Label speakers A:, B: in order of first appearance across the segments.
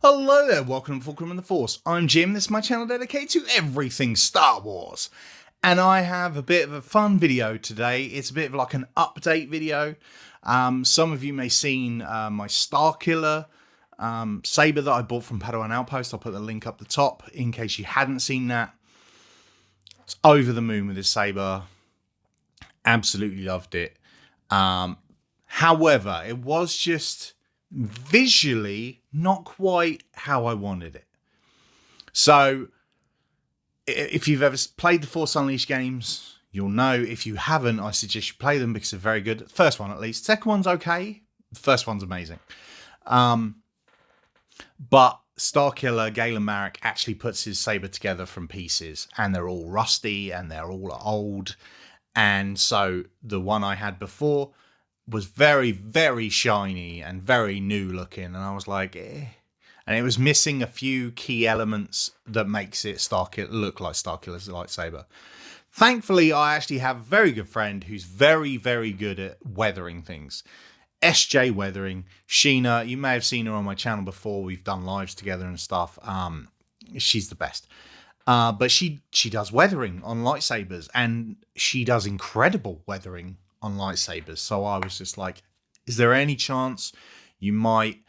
A: Hello there, welcome to Fulcrum and the Force. I'm Jim, this is my channel dedicated to everything Star Wars. And I have a bit of a fun video today. It's a bit of like an update video. Some of you may have seen my Starkiller Saber that I bought from Padawan Outpost. I'll put the link up the top in case you hadn't seen that. It's over the moon with this saber. Absolutely loved it. However, it was just visually not quite how I wanted it. So if you've ever played the Force Unleashed games, you'll know. If you haven't, I suggest you play them because they're very good. The first one, at least. Second one's okay. The first one's amazing. But Starkiller Galen Marek actually puts his saber together from pieces, and they're all rusty and they're all old. And so the one I had before was very, very shiny and very new looking, and I was like, eh. And it was missing a few key elements that makes it look like Starkiller's lightsaber. Thankfully, I actually have a very good friend who's very, very good at weathering things. SJ Weathering, Sheena, you may have seen her on my channel before. We've done lives together and stuff. She's the best. But she does weathering on lightsabers, and she does incredible weathering on lightsabers. So I was just like, is there any chance you might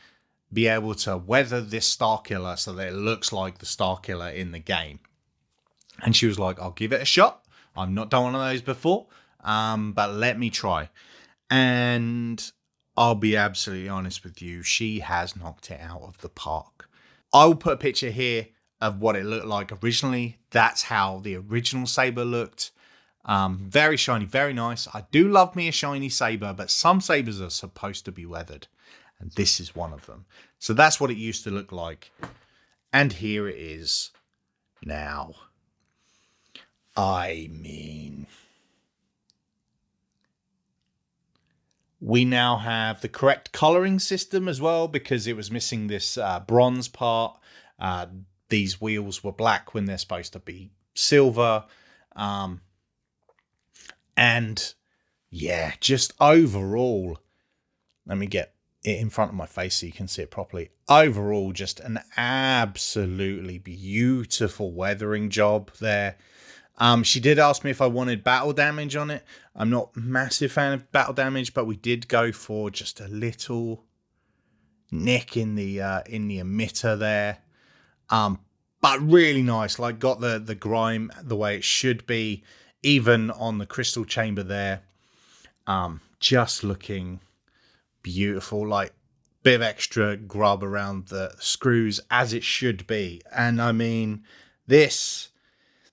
A: be able to weather this Starkiller so that it looks like the Starkiller in the game? And she was like, I'll give it a shot. I've not done one of those before, but let me try. And I'll be absolutely honest with you, she has knocked it out of the park. I will put a picture here of what it looked like originally. That's how the original saber looked. Very shiny, very nice. I do love me a shiny saber, but some sabers are supposed to be weathered, and this is one of them. So that's what it used to look like, and here it is now. I mean, we now have the correct coloring system as well, because it was missing this bronze part. These wheels were black when they're supposed to be silver. And yeah, just overall, let me get it in front of my face so you can see it properly. Overall, just an absolutely beautiful weathering job there. She did ask me if I wanted battle damage on it. I'm not a massive fan of battle damage, but we did go for just a little nick in the emitter there. But really nice, like got the grime the way it should be, even on the crystal chamber there. Just looking beautiful, like bit of extra grub around the screws as it should be. And I mean, this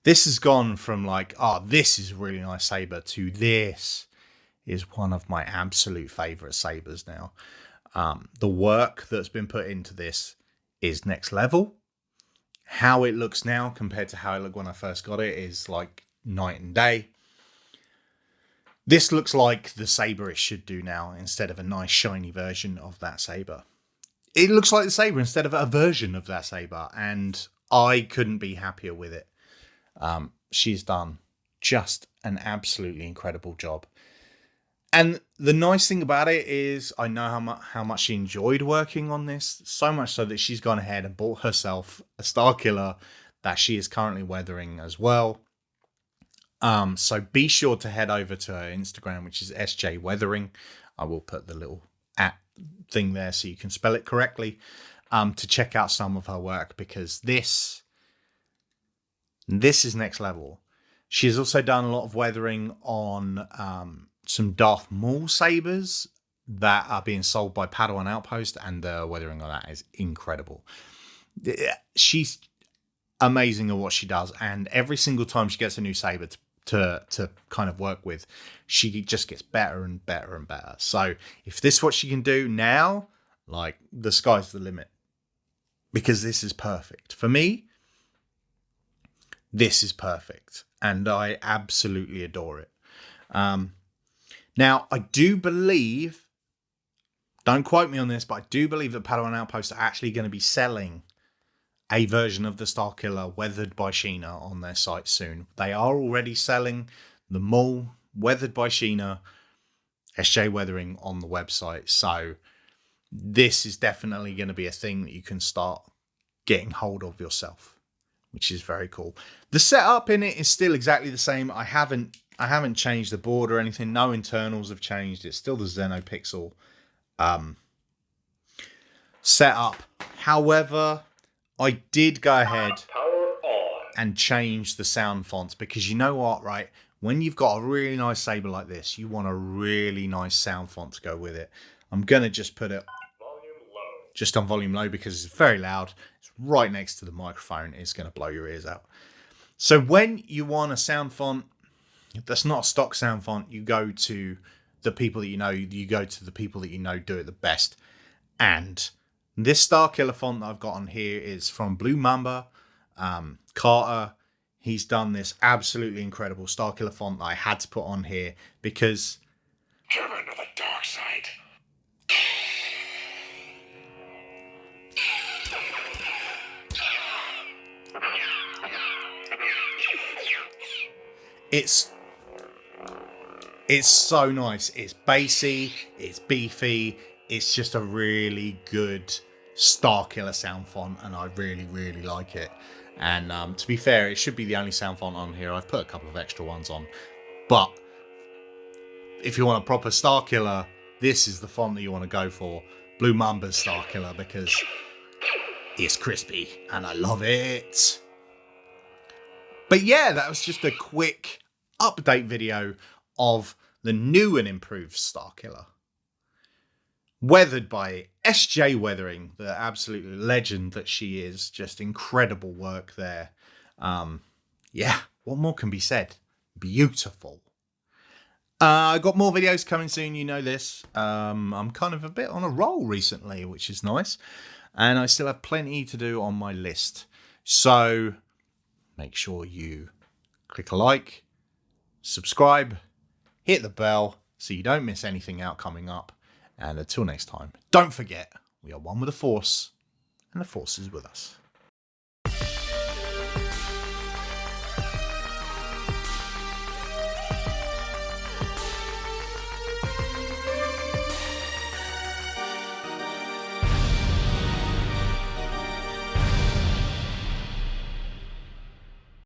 A: has gone from like, oh, this is a really nice saber, to this is one of my absolute favorite sabers now. The work that's been put into this is next level. How it looks now compared to how it looked when I first got it is like night and day. This looks like the saber it should do now, instead of a nice shiny version of that saber. It looks like the saber instead of a version of that saber, and I couldn't be happier with it. She's done just an absolutely incredible job. And the nice thing about it is I know how much she enjoyed working on this, so much so that she's gone ahead and bought herself a Starkiller that she is currently weathering as well. So be sure to head over to her Instagram, which is SJ Weathering. I will put the little @ thing there so you can spell it correctly, to check out some of her work, because this is next level. She's also done a lot of weathering on some Darth Maul sabers that are being sold by Padawan Outpost, and the weathering on that is incredible. She's amazing at what she does, and every single time she gets a new saber to kind of work with, she just gets better and better and better. So if this is what she can do now, like, the sky's the limit, because this is perfect for me. This is perfect, and I absolutely adore it. Now, I do believe, don't quote me on this, but I do believe that Padawan Outpost are actually going to be selling a version of the Starkiller weathered by Sheena on their site soon. They are already selling the Maul weathered by Sheena, SJ Weathering on the website. So this is definitely going to be a thing that you can start getting hold of yourself, which is very cool. The setup in it is still exactly the same. I haven't changed the board or anything. No internals have changed. It's still the Xenopixel setup. However, I did go ahead and change the sound fonts, because you know what, right? When you've got a really nice saber like this, you want a really nice sound font to go with it. I'm going to just put it just on volume low because it's very loud. It's right next to the microphone. It's going to blow your ears out. So when you want a sound font that's not a stock sound font, you go to the people that you know. You go to the people that you know do it the best. And this Starkiller font that I've got on here is from Blue Mamba. Carter, he's done this absolutely incredible Starkiller font that I had to put on here because...
B: Children of the dark side.
A: It's so nice. It's bassy, it's beefy, it's just a really good Starkiller sound font, and I really, really like it. And to be fair, it should be the only sound font on here. I've put a couple of extra ones on. But if you want a proper Starkiller, this is the font that you want to go for. Blue Mamba's Starkiller, because it's crispy and I love it. But yeah, that was just a quick update video of the new and improved Starkiller. Weathered by SJ Weathering, the absolute legend that she is. Just incredible work there. Yeah, what more can be said? Beautiful. I got more videos coming soon, you know this. I'm kind of a bit on a roll recently, which is nice. And I still have plenty to do on my list. So make sure you click a like, subscribe, hit the bell so you don't miss anything out coming up. And until next time, don't forget, we are one with the Force, and the Force is with us.